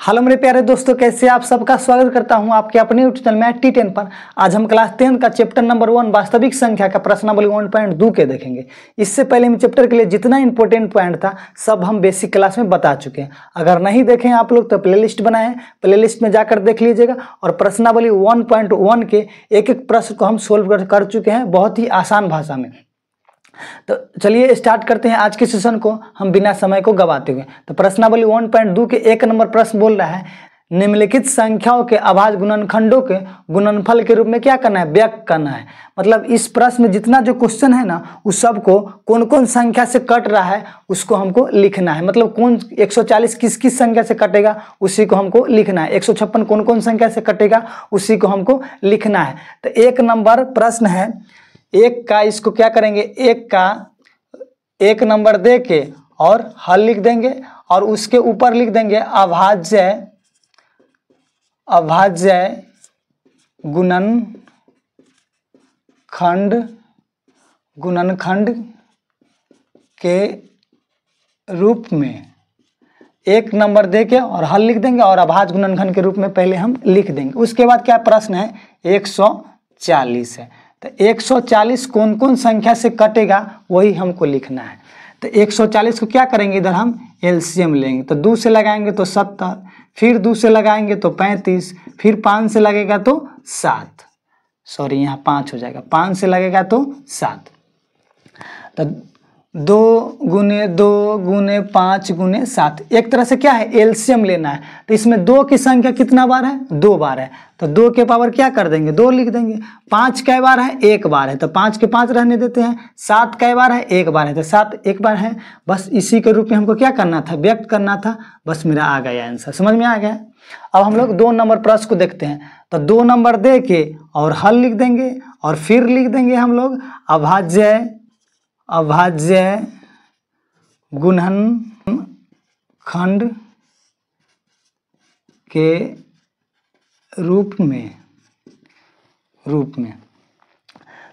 Hello मेरे प्यारे दोस्तों, कैसे आप सबका स्वागत करता हूं आपके अपने यूट्यूब चैनल मैथ T10 पर। आज हम क्लास 10 का चैप्टर नंबर 1 वास्तविक संख्या का प्रश्नावली 1.2 के देखेंगे। इससे पहले हम चैप्टर के लिए जितना इंपॉर्टेंट पॉइंट था सब हम बेसिक क्लास में बता चुके हैं। अगर नहीं देखें आप लोग तो प्लेलिस्ट बनाए हैं, प्लेलिस्ट में जाकर देख लीजिएगा। और प्रश्नावली 1.1 के एक एक प्रश्न को हम सोल्व कर चुके हैं बहुत ही आसान भाषा में। तो चलिए स्टार्ट करते हैं आज के सेशन को हम बिना समय को गवाते हुए। तो प्रश्नावली 1.2 के 1 नंबर प्रश्न बोल रहा है, निम्नलिखित संख्याओं के अभाज्य गुणनखंडों के गुणनफल के रूप में क्या करना है, व्यक्त करना है। मतलब इस प्रश्न में जितना जो क्वेश्चन है ना उस सबको कौन कौन संख्या से कट रहा है उसको हमको लिखना है। मतलब कौन 140 किस किस संख्या से कटेगा उसी को हमको लिखना है। 156 कौन कौन संख्या से कटेगा उसी को हमको लिखना है। तो 1 नंबर प्रश्न है, एक का इसको क्या करेंगे, एक का 1 नंबर दे के और हल लिख देंगे और उसके ऊपर लिख देंगे अभाज्य गुणनखंड के रूप में। 1 नंबर दे के और हल लिख देंगे और अभाज्य गुणनखंड के रूप में पहले हम लिख देंगे। उसके बाद क्या प्रश्न है, 140 है। तो 140 कौन कौन संख्या से कटेगा वही हमको लिखना है। तो 140 को क्या करेंगे, इधर हम एलसीएम लेंगे। तो 2 से लगाएंगे तो 70, फिर 2 से लगाएंगे तो 35, फिर 5 से लगेगा तो 7, सॉरी यहाँ 5 हो जाएगा, 5 से लगेगा तो 7। तो 2 गुने 2 गुने 5 गुने 7, एक तरह से क्या है एलसीएम लेना है। तो इसमें 2 की संख्या कितना बार है, 2 बार है। तो 2 के पावर क्या कर देंगे, 2 लिख देंगे। 5 कै बार है, 1 बार है। तो 5 के 5 रहने देते हैं। 7 कै बार है, 1 बार है। तो 7 1 बार है। बस इसी के रूप में हमको क्या करना था, व्यक्त करना था। बस मेरा आ गया आंसर, समझ में आ गया। अब हम लोग 2 नंबर प्रश्न को देखते हैं। तो 2 नंबर दे के और हल लिख देंगे और फिर लिख देंगे हम लोग अभाज्य गुणनखंड के रूप में।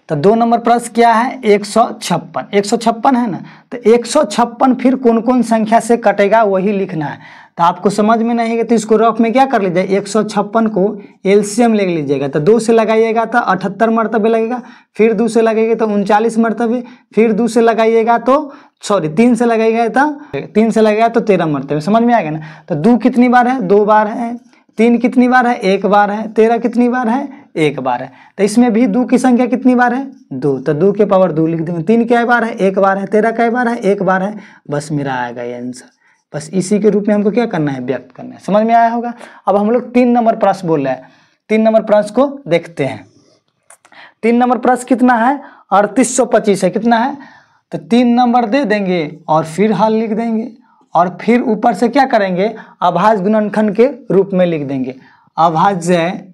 तो 2 नंबर प्रश्न क्या है, 156 है ना। तो 156 फिर कौन कौन संख्या से कटेगा वही लिखना है। तो आपको समझ में नहीं है तो इसको रफ में क्या कर लीजिए, 156 को एलसीएम ले लीजिएगा। तो 2 से लगाइएगा तो 78 मरतबे लगेगा, फिर 2 से लगेगा तो 39 मरतबे, फिर 2 से लगाइएगा तो 3 से लगेगा तो 13 मरतबे। समझ में आ गया ना। तो 2 कितनी बार है, 2 बार है। 3 कितनी बार है, 1 बार है। 13 कितनी बार है, 1 बार है। तो इसमें भी 2 की संख्या कितनी बार है, 2। तो 2 के पावर 2 लिख देंगे। 3 कै बार है, 1 बार है। 13 कै बार है, 1 बार है। बस मेरा आएगा ये आंसर। बस इसी के रूप में हमको क्या करना है, व्यक्त करना है। समझ में आया होगा। अब हम लोग 3 नंबर प्रश्न बोल रहे हैं। 3 नंबर प्रश्न को देखते हैं। 3 नंबर प्रश्न कितना है, 3825 है। कितना है, तो 3 नंबर दे देंगे और फिर हल लिख देंगे और फिर ऊपर से क्या करेंगे, अभाज्य गुणनखंड के रूप में लिख देंगे। अभाज्य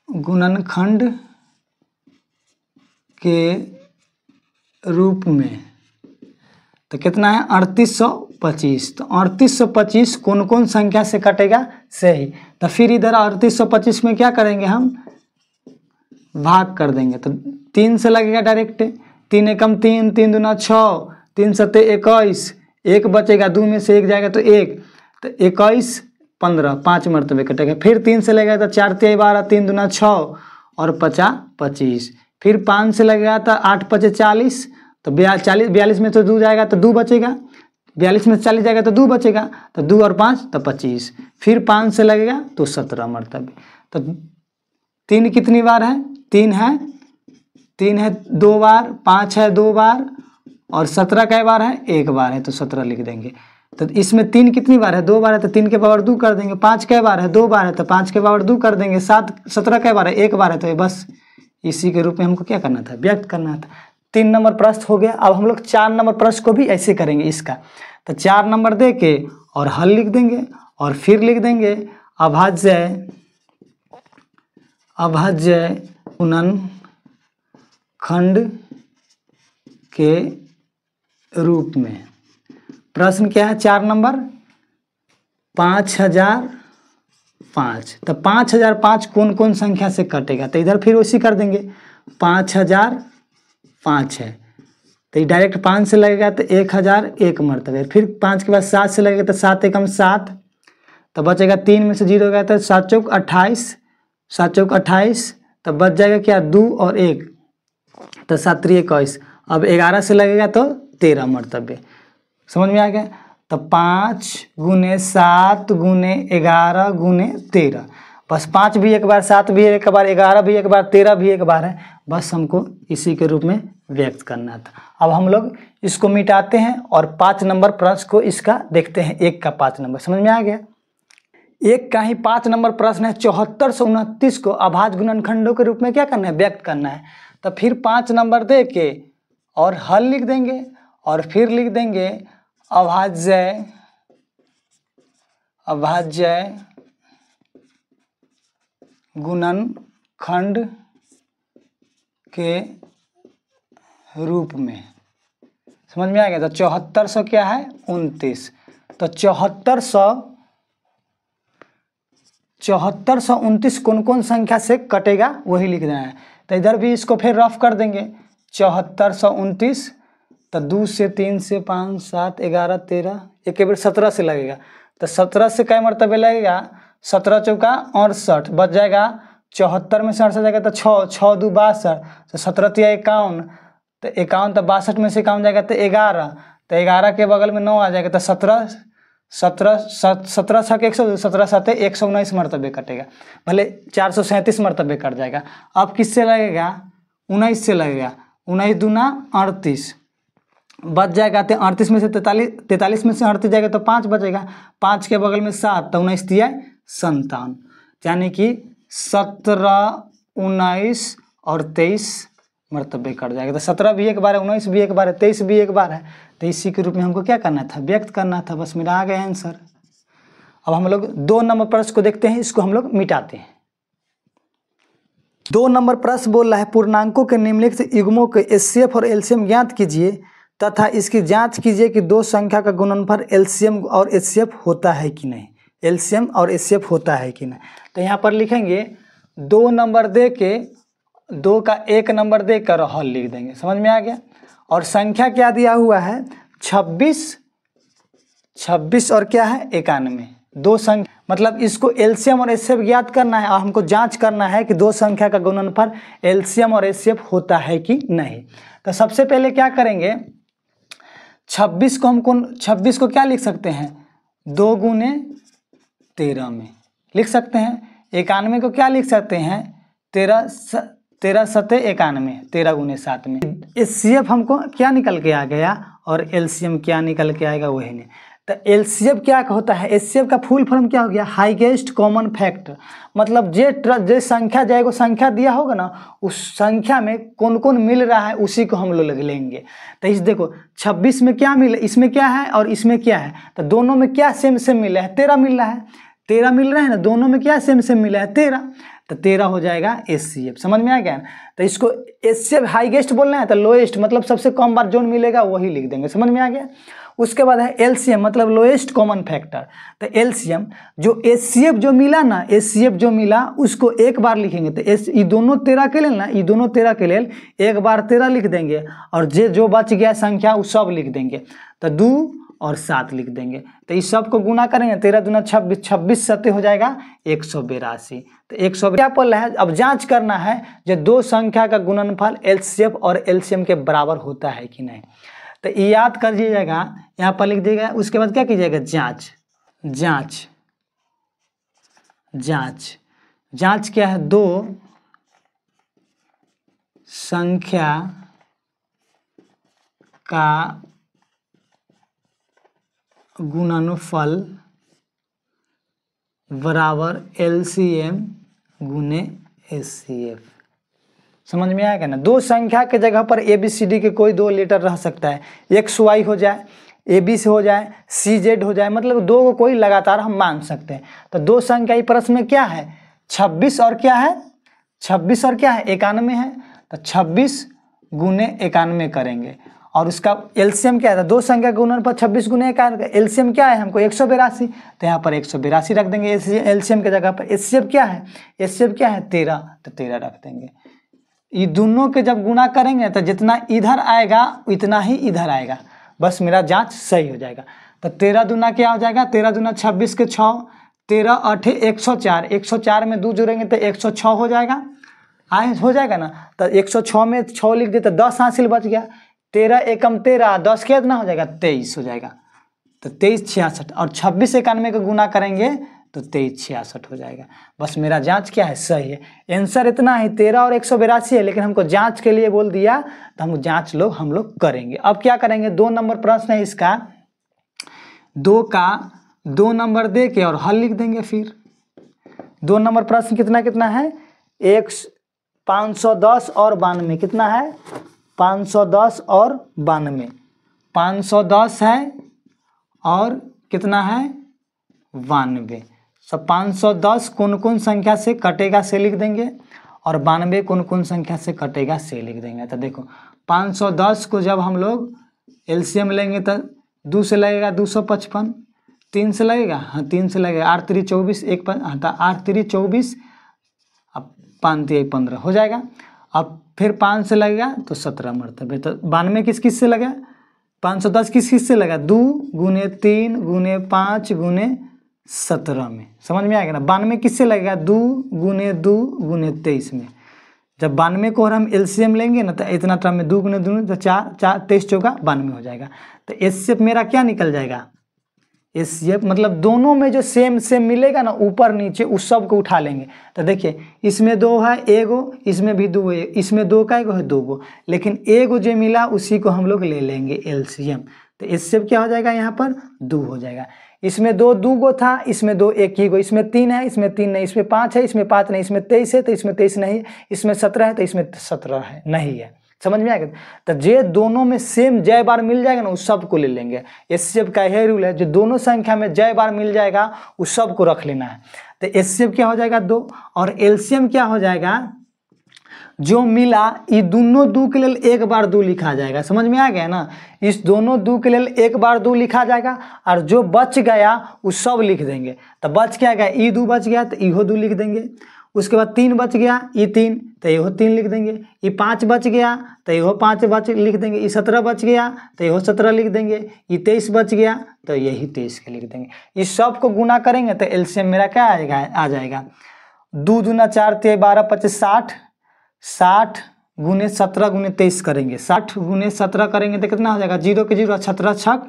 गुणनखंड के रूप में। तो कितना है, 3825। तो 3825 कौन कौन संख्या से कटेगा सही। तो फिर इधर 3825 में क्या करेंगे, हम भाग कर देंगे। तो 3 से लगेगा डायरेक्ट। 3 एकम 3, 3 दूना 6, 3 सत्ते 21, 1 बचेगा, 2 में से 1 जाएगा तो 1। तो 21 15, 5 मरतबे कटेगा। फिर 3 से लगेगा तो 4 3 12, 3 दूना 6 और 50 25। फिर 5 से लगेगा तो 8 5 40। तो 42 में तो 2 जाएगा तो 2 बचेगा। 42 में 40 जाएगा तो 2 बचेगा। तो 2 और 5 तो 25। फिर 5 से लगेगा तो 17 मरतबे। तो 3 कितनी बार है, 3 है 2 बार, 5 है 2 बार और 17 कै बार है, 1 बार है। तो 17 लिख देंगे। तो इसमें 3 कितनी बार है, 2 बार है। तो 3 के पावर 2 कर देंगे। 5 कै बार है, 2 बार है। तो 5 के पावर 2 कर देंगे। 17 कै बार है, 1 बार है। तो ये बस इसी के रूप में हमको क्या करना था, व्यक्त करना था। 3 नंबर प्रश्न हो गया। अब हम लोग 4 नंबर प्रश्न को भी ऐसे करेंगे इसका। तो 4 नंबर दे के और हल लिख देंगे और फिर लिख देंगे अभाज्य गुणनखंड के रूप में। प्रश्न क्या है, 4 नंबर 5005। तो 5005 कौन कौन संख्या से कटेगा। तो इधर फिर उसी कर देंगे। 5005 है तो ये डायरेक्ट 5 से लगेगा तो 1001 मरतबे। फिर 5 के बाद 7 से लगेगा तो 7 एकम 7, तो बचेगा 3 में से 0 गया तो 7 चौक 28, 7 चौक 28, तब बच जाएगा क्या 2 और 1, तो 7 3 21। अब 11 से लगेगा तो 13 मरतबे। समझ में आ गया? तो 5 गुने 7 गुने 11 गुने 13, बस 5 भी एक बार, 7 भी एक बार, 11 भी एक बार, 13 भी एक बार है, बस हमको इसी के रूप में व्यक्त करना था। अब हम लोग इसको मिटाते हैं और 5 नंबर प्रश्न को इसका देखते हैं, 1 का 5 नंबर। समझ में आ गया? 1 का ही 5 नंबर प्रश्न है, 7429 को अभाज्य गुणनखंडों के रूप में क्या करना है? व्यक्त करना है। तो फिर 5 नंबर दे के और हल लिख देंगे और फिर लिख देंगे अभाज्य गुणनखंड के रूप में। समझ में आ गया? तो 7400 क्या है? 29। तो 7429 कौन कौन संख्या से कटेगा वही लिख देना है। तो इधर भी इसको फिर रफ कर देंगे। 7429 तो 2 से 3 से 5 7 11 13, एक बार 17 से लगेगा। तो 17 से कई मरतबे लगेगा? 17 चौका 68, बच जाएगा 74 में से 68 जाएगा तो 6 6 2 62, तो 17 तिया 51, तो 51 तो 62 में से 51 जाएगा तो 11, तो 11 के बगल में 9 आ जाएगा तो 17 17 छक 100, 17 7 119 मरतबे कटेगा। भले 437 मरतबे कट जाएगा। अब किससे लगेगा? 19 से लगेगा। 19 दूना 38, बच जाएगा तो 38 में से 43 में से 38 जाएगा तो 5 बचेगा, 5 के बगल में 7, तो 19 तिया 57, यानी कि 17 19 और 23 मरतबे कट जाएगा। तो 17 भी एक बार है, 19 भी एक बार है, 23 भी एक बार है। तो इसी के रूप में हमको क्या करना था? व्यक्त करना था। बस मेरा आ गया आंसर। अब हम लोग 2 नंबर प्रश्न को देखते हैं, इसको हम लोग मिटाते हैं। 2 नंबर प्रश्न बोल रहा है पूर्णांकों के निम्नलिखित युग्मों के एचसीएफ और एलसीएम ज्ञात कीजिए तथा इसकी जांच कीजिए कि 2 संख्या का गुणनफल एलसीएम और एचसीएफ होता है कि नहीं। एलसीएम और एचसीएफ होता है कि नहीं। तो यहाँ पर लिखेंगे 2 नंबर दे के 2 का 1 नंबर देकर हल लिख देंगे। समझ में आ गया? और संख्या क्या दिया हुआ है? 26 और क्या है? 91। 2 संख्या मतलब इसको एलसीएम और एचसीएफ ज्ञात करना है और हमको जांच करना है कि 2 संख्या का गुणनफल एलसीएम और एचसीएफ होता है कि नहीं। तो सबसे पहले क्या करेंगे? 26 को हम 26 को क्या लिख सकते हैं? 2 गुने 13 में लिख सकते हैं। 91 को क्या लिख सकते हैं? 13 7 91, 13 गुने 7 में। एचसीएफ हमको क्या निकल के आ गया और एलसीएम क्या निकल के आएगा वही नहीं। तो एलसीएफ क्या होता है? एचसीएफ का फुल फॉर्म क्या हो गया? Highest common factor. मतलब जे संख्या जाएगा संख्या दिया होगा ना, उस संख्या में कौन कौन मिल रहा है उसी को हम लोग लेंगे। तो इस देखो 26 में क्या मिले, इसमें क्या है और इसमें क्या है? तो दोनों में क्या सेम सेम मिला है? 13 मिल रहा है। 13 मिल रहा है ना, दोनों में क्या सेम सेम मिला है? 13। तो 13 हो जाएगा एचसीएफ। समझ में आ गया? तो इसको एचसीएफ हाईएस्ट बोलना है तो लोएस्ट मतलब सबसे कम बार जोन मिलेगा वही लिख देंगे। समझ में आ गया? उसके बाद है एलसीएम मतलब लोएस्ट कॉमन फैक्टर। तो एलसीएम जो एचसीएफ जो मिला ना, एचसीएफ जो मिला उसको एक बार लिखेंगे। तो ये दोनों 13 के लिए ना, ये दोनों 13 के लिए एक बार 13 लिख देंगे और जो बच गया संख्या वो सब लिख देंगे। तो 2 और 7 लिख देंगे। तो इस सब को गुना करेंगे, 13 दूना 26, 26 7 हो जाएगा 182। तो 100 क्या पल है? अब जांच करना है जो 2 संख्या का गुणनफल एलसीएफ और एलसीएम के बराबर होता है कि नहीं। तो ये याद कर लीजिएगा, यहाँ पर लिख दीजिएगा। उसके बाद क्या कीजिएगा? जांच। जांच जांच जांच क्या है? 2 संख्या का गुणनफल बराबर एलसीएम गुने एचसीएफ। समझ में आएगा ना? 2 संख्या के जगह पर ABCD के कोई 2 लेटर रह सकता है। XY हो जाए, AB से हो जाए, CZ हो जाए, मतलब 2 को कोई लगातार हम मान सकते हैं। तो 2 संख्या इस प्रश्न में क्या है? 26 और क्या है? 26 और क्या है? 91 है। तो 26 गुने 91 करेंगे और उसका एलसीएम क्या है? 2 संख्या गुणन पर 26 गुने 91, एलसीएम क्या है हमको? 182। तो यहाँ पर 182 रख देंगे एलसीएम के जगह पर। एचसीएफ क्या है? एचसीएफ क्या है? 13, तो 13 रख देंगे। ये दोनों के जब गुना करेंगे तो जितना इधर आएगा उतना ही इधर आएगा, बस मेरा जांच सही हो जाएगा। तो 13 दूना क्या हो जाएगा, 13 दूना 26 के 6, 13 8 104, 104 में 2 जोड़ेंगे तो 106 हो जाएगा, हो जाएगा ना। तो 106 में 6 लिख दे तो 10 हासिल बच गया, 13 एकम 13, 10 कितना हो जाएगा 23 हो जाएगा। तो 23 66 और 26 91 का गुना करेंगे तो 23 66 हो जाएगा। बस मेरा जांच क्या है, सही है। आंसर इतना है 13 और 182 है, लेकिन हमको जांच के लिए बोल दिया तो हम जांच हम लोग करेंगे। अब क्या करेंगे, 2 नंबर प्रश्न है इसका, 2 का 2 नंबर दे के और हल लिख देंगे। फिर 2 नंबर प्रश्न कितना कितना है, 510 और 92, कितना है 510 और 92, 510 है और कितना है 92। सब 510 कौन कौन संख्या से कटेगा से लिख देंगे और 92 कौन कौन संख्या से कटेगा से लिख देंगे। तो देखो 510 को जब हम लोग एलसीएम लेंगे तो 2 से लगेगा 255, 3 से लगेगा, हाँ 3 से लगेगा, 8 3 24, 1 8 3 24, अब 5 3 15 हो जाएगा। अब फिर 5 से लगेगा तो 17 मरतबे। तो 92 किस किस से लगा, 510 किस किस से लगा, 2 गुने 3 गुने 5 गुने 17 में, समझ में आ गया ना। 92 किससे लगेगा, 2 गुने 2 गुने 23 में। जब 92 को और हम एलसीएम लेंगे ना तो इतना टर्म में 2 गुने 2 तो 4 4 23 चौका 92 हो जाएगा। तो एचसीएफ मेरा क्या निकल जाएगा, एचसीएफ मतलब दोनों में जो सेम सेम मिलेगा ना ऊपर नीचे उस सब को उठा लेंगे। तो देखिए इसमें 2 है एगो, इसमें भी 2 है, इसमें 2 का एगो है 2 गो, लेकिन एगो जो मिला उसी को हम लोग ले लेंगे एलसीएम। तो एचसीएफ क्या हो जाएगा, यहाँ पर 2 हो जाएगा। इसमें 2 2 गो था, इसमें 2 1 ही गो, इसमें 3 है, इसमें 3 नहीं, इसमें 5 है, इसमें 5 नहीं, इसमें 23 है तो इसमें 23 नहीं, इसमें 17 है तो इसमें 17 है नहीं है, समझ में आ गया। तो जे दोनों में सेम जय बार मिल जाएगा ना उस सब को ले लेंगे। एचसीएफ का यही रूल है, जो दोनों संख्या में जय बार मिल जाएगा उस सब को रख लेना है। तो एचसीएफ क्या हो जाएगा 2 और एलसीएम क्या हो जाएगा, जो मिला ये दोनों 2 के लिए 1 बार 2 लिखा जाएगा, समझ में आ गया ना। इस दोनों 2 के लिए 1 बार 2 लिखा जाएगा और जो बच गया वो सब लिख देंगे। तो बच क्या गया, ये 2 बच गया तो इहो 2 लिख देंगे। उसके बाद 3 बच गया, ये 3 तो इहो 3 लिख देंगे। ये 5 बच गया तो इहो 5 लिख देंगे। ये 17 बच गया तो इहो 17 लिख देंगे। ये 23 बच गया तो यही 23 के लिख देंगे। इस सब को गुना करेंगे तो एलसीएम मेरा क्या आ जाएगा 2 दूना 4 3 12 25 60, 60 गुने 17 गुने 23 करेंगे, 60 गुने 17 करेंगे तो कितना हो जाएगा, 0 के 0 17 छक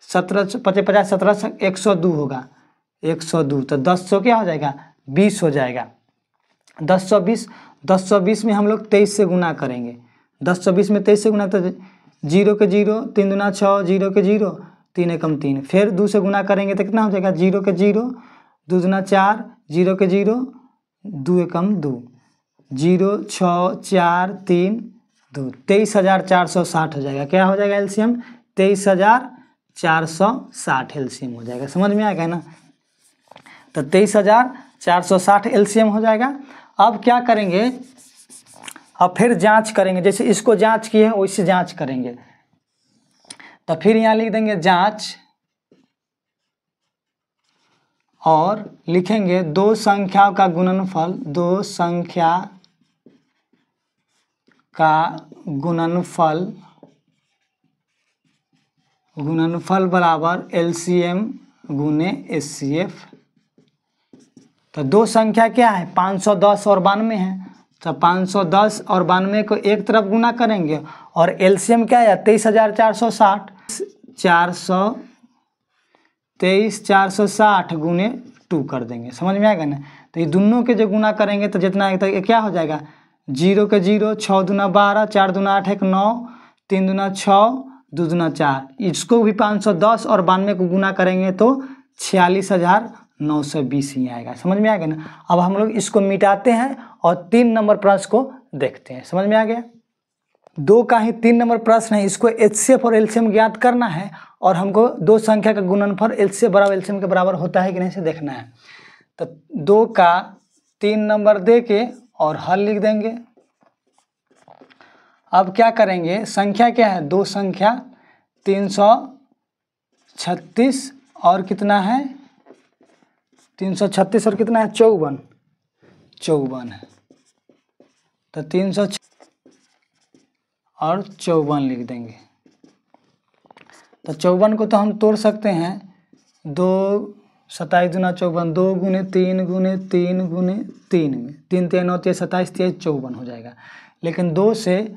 17 50 50 17 छक 102 होगा, 102 तो 10 क्या हो जाएगा 20 हो जाएगा। 1020 में हम लोग 23 से गुना करेंगे। 1020 में 23 से गुना तो 0 के 0 3 दूना 6, 0 के 0 3 एकम 3, फिर 2 से गुना करेंगे तो कितना हो जाएगा 0 के 0 2 दूना 4, 0 के 0 2 एकम 2, 0 6 4 3 2 23,460 हो जाएगा। क्या हो जाएगा एलसीएम 23,460 एलसीएम हो जाएगा, समझ में आ गया ना। तो 23,460 एलसीएम हो जाएगा। अब क्या करेंगे, अब फिर जांच करेंगे, जैसे इसको जांच किए हैं वैसे जांच करेंगे। तो फिर यहाँ लिख देंगे जांच और लिखेंगे 2 संख्याओं का गुणनफल, 2 संख्या का गुणनफल बराबर एलसीएम गुने एचसीएफ। तो 2 संख्या क्या है 510 और 92 है, तो 510 और 92 को एक तरफ गुना करेंगे और एलसीएम क्या है 23,460, 460 गुने 2 कर देंगे, समझ में आएगा ना। तो ये दोनों के जो गुना करेंगे तो जितना है तो ये क्या हो जाएगा 0 के 0 6 दूना 12 4 दूना 8 1 9 3 दूना 6 2 दूना 4, इसको भी 510 और 92 को गुना करेंगे तो 46,920 ही आएगा, समझ में आ गया ना। अब हम लोग इसको मिटाते हैं और 3 नंबर प्रश्न को देखते हैं, समझ में आ गया। 2 का ही 3 नंबर प्रश्न है, इसको एचसीएफ और एलसीएम ज्ञात करना है और हमको 2 संख्या का गुणनफल एचसीएफ बराबर एलसीएम के बराबर होता है कि नहीं से देखना है। तो 2 का 3 नंबर दे के और हल लिख देंगे। अब क्या करेंगे, संख्या क्या है 2 संख्या 336 और कितना है 336 और कितना है 54 है। तो 300 और 54 लिख देंगे। तो 54 को तो हम तोड़ सकते हैं, 2 27 दूना 54, 2 गुने 3 गुने 3 गुने 3 में 3 3 9 3 27 23 54 हो जाएगा। लेकिन 2 से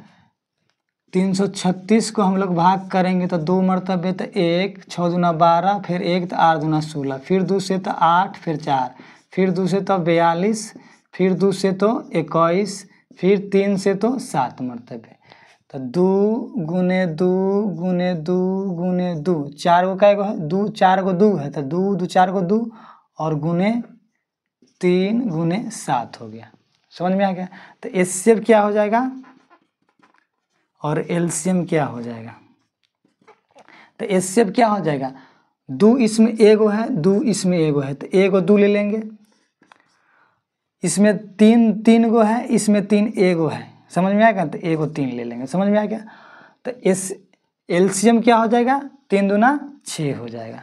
336 को हम लोग भाग करेंगे तो 2 मरतबे तो 1, 6 दूना 12, फिर 1 तो 8 दूना 16, फिर 2 से तो 8, फिर 4, फिर 2 से तो 42, फिर 2 से तो 21, फिर 3 से तो 7 मरतबे। तो 2 गुने 2 गुने 2 गुने 2, 4 को क्या है, 2 4 को 2 है तो 2 2 4 को 2 और गुने 3 गुने 7 हो गया। समझ में आ गया। तो एचसीएफ क्या हो जाएगा और एलसीएम क्या हो जाएगा। तो एचसीएफ क्या हो जाएगा, 2 इसमें एगो है, 2 इसमें एगो है तो एगो 2 ले लेंगे। इसमें 3 गो है, इसमें 3 एगो है, समझ में आएगा। तो एगो 3 ले लेंगे, समझ में आ गया। तो एलसीएम क्या हो जाएगा, 3 दूना 6 हो जाएगा।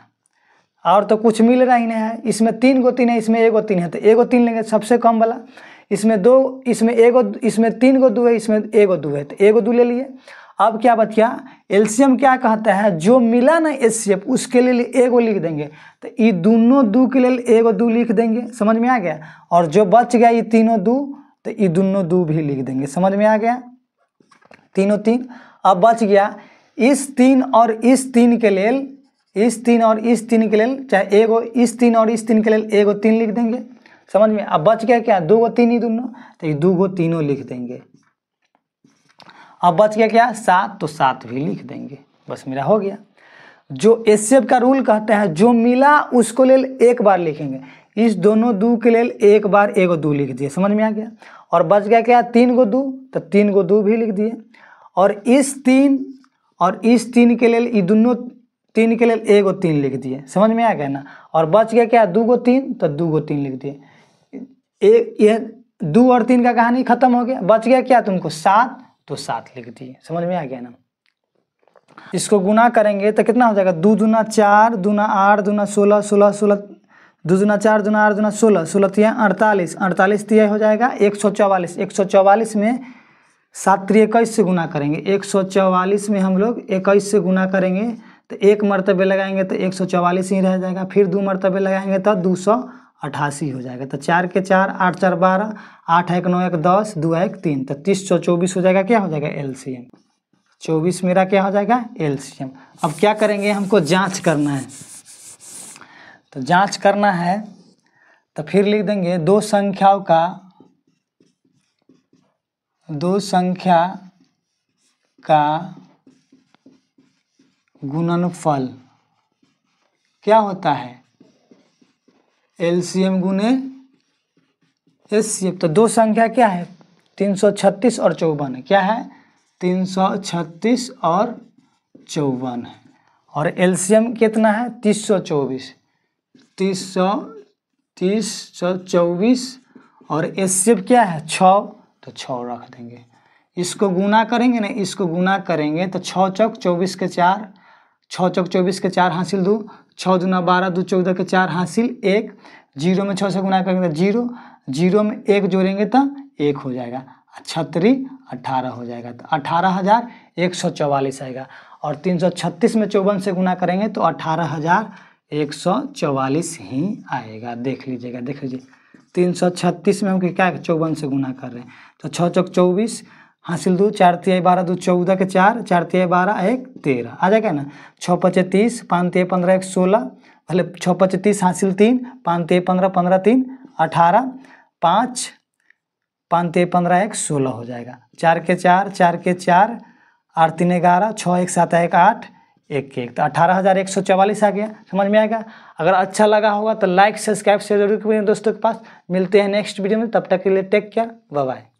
और तो कुछ मिल रहा ही नहीं है, इसमें 3 गो 3 है, इसमें एगो 3 है तो एगो 3 लेंगे सबसे कम वाला। इसमें 2, इसमें एगो, इसमें 3 गो 2 है, इसमें एगो 2 है तो एगो 2 ले लिए। अब क्या बच गया, एलसीएम क्या कहता है, जो मिला ना एचसीएफ उसके लिए एगो लिख देंगे। तो ये दोनों 2 के लिए एगो 2 लिख देंगे, समझ में आ गया। और जो बच गया ये तीनों 2 तो ये दोनों 2 भी लिख देंगे, समझ में आ गया। तीनों 3। अब बच गया इस 3 और इस 3 के लिए, इस 3 और इस 3 के लिए, चाहे एगो इस 3 और इस 3 के लिए एगो 3 लिख देंगे, समझ में। अब बच गया क्या, 2 गो 3 ही दोनों, तो ये 2 गो तीनों लिख देंगे। अब बच गया क्या, 7, तो 7 भी लिख देंगे, बस मेरा हो गया। जो एचसीएफ का रूल कहता है जो मिला उसको ले एक बार लिखेंगे, इस दोनों 2 के लिए एक बार एगो 2 लिख दिए, समझ में आ गया। और बच गया क्या, 3 गो 2 तो 3 गो 2 भी लिख दिए। और इस 3 और इस 3 के लिए ये दोनों 3 के लिए एगो 3 लिख दिए, समझ में आ गया ना। और बच गया क्या, 2 गो 3 तो 2 गो 3 लिख दिए। ये 2 और 3 का कहानी खत्म हो गया। बच गया क्या तुमको 7, तो 7 लिख दिए, समझ में आ गया ना। इसको गुना करेंगे तो कितना हो जाएगा, 2 दूना 4, दूना 8, दूना 16, 16 16, 2 दूना 4, दूना 8, दूना 16, 16 तिया 48, 48 तिया हो जाएगा 144। 144 में 7 3 21 से गुना करेंगे, 144 में हम लोग 21 से गुना करेंगे तो 1 मरतबे लगाएंगे तो 144 ही रह जाएगा। फिर 2 मरतबे लगाएंगे तो 288 हो जाएगा। तो 4 के 4, 8 4 12, 8 1 9 1 10, 2 1 3, तो 3024 हो जाएगा। क्या हो जाएगा, एलसीएम। 24 मेरा क्या हो जाएगा, एलसीएम। अब क्या करेंगे, हमको जांच करना है। तो जांच करना है तो फिर लिख देंगे दो संख्या का गुणनफल क्या होता है, एलसीएम गुने एचसीएफ। तो दो संख्या क्या है, 336 और 54 है। क्या है, 336 और 54 है। और एलसीएम कितना है, 324, 324। और एचसीएफ क्या है, 6, तो 6 रख देंगे। इसको गुना करेंगे ना, इसको गुना करेंगे तो 6 चौक 24 के 4, 6 चौक 24 के 4 हासिल 2, 6 दूना 12, 2 14 के 4 हासिल 1, 0 में 6 से गुना करेंगे तो 0, 0 में 1 जोड़ेंगे तो 1 हो जाएगा, 36 18 हो जाएगा। तो 18,144 आएगा। और 336 में 54 से गुना करेंगे तो 18,144 ही आएगा। देख लीजिएगा, देख लीजिए 336 में हम क्या 54 से गुना कर रहे हैं तो 6 चौक 24 हासिल 2, 4 तिहाई 12, 2 14 के 4, 4 तिहाई 12, 1 13 आ जाएगा ना। 6 5 30, 5 तिहाई 15, 1 16, पहले 6 5 30 हासिल 3, 5 तिहाई 15, 15 3 18, 5 5 तिहाई 15, 1 16 हो जाएगा। 4 के 4, 4 के 4, 8 3 11, 6 1 7 1 8, 1 1, तो 18,144 आ गया। समझ में आएगा। अगर अच्छा लगा होगा तो लाइक सब्सक्राइब शेयर जरूर करें दोस्तों के पास। मिलते हैं नेक्स्ट वीडियो में, तब तक के लिए टेक केयर, बाय बाय।